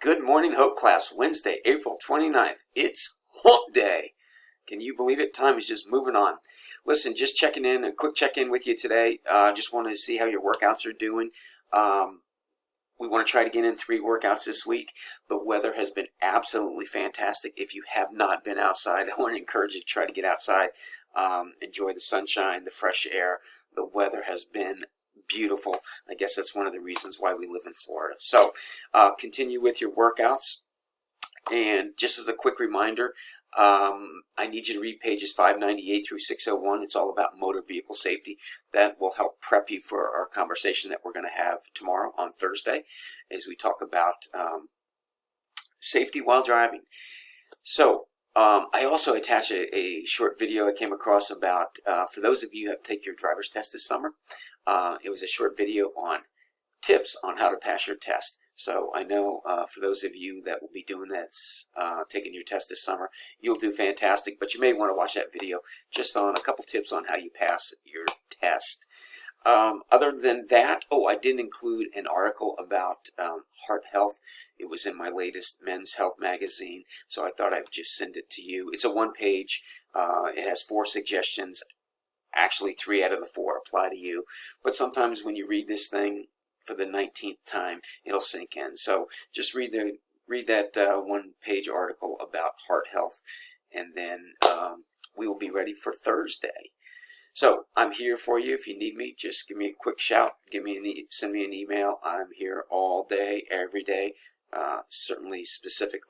Good morning, Hope Class, Wednesday, April 29th. It's hump day. Can you believe it? Time is just moving on. Listen, just checking in, a quick check-in with you today. Just wanted to see how your workouts are doing. We want to try to get in 3 workouts this week. The weather has been absolutely fantastic. If you have not been outside, I want to encourage you to try to get outside. Enjoy the sunshine, the fresh air. The weather has been beautiful. I guess that's one of the reasons why we live in Florida. So continue with your workouts. And just as a quick reminder, I need you to read pages 598 through 601. It's all about motor vehicle safety. That will help prep you for our conversation that we're going to have tomorrow on Thursday as we talk about safety while driving. So I also attached a short video I came across about, for those of you who have taken your driver's test this summer, it was a short video on tips on how to pass your test. So I know for those of you that will be doing this, taking your test this summer, you'll do fantastic, but you may want to watch that video just on a couple tips on how you pass your test. Other than that, I did include an article about heart health. It was in my latest Men's Health magazine, so I thought I'd just send it to you. It's a one-page. It has 4 suggestions. Actually, 3 out of the 4 apply to you. But sometimes when you read this thing for the 19th time, it'll sink in. So just read that one-page article about heart health, and then we will be ready for Thursday. So I'm here for you. If you need me, just give me a quick shout. Send me an email. I'm here all day, every day. Certainly specific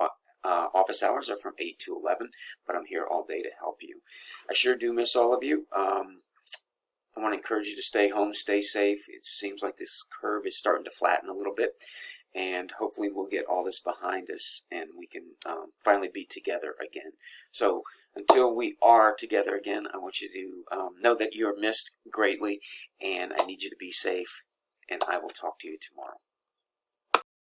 office hours are from 8 to 11, but I'm here all day to help you. I sure do miss all of you. I want to encourage you to stay home, stay safe. It seems like this curve is starting to flatten a little bit, and hopefully we'll get all this behind us and we can finally be together again. So until we are together again, I want you to know that you're missed greatly, and I need you to be safe, and I will talk to you tomorrow.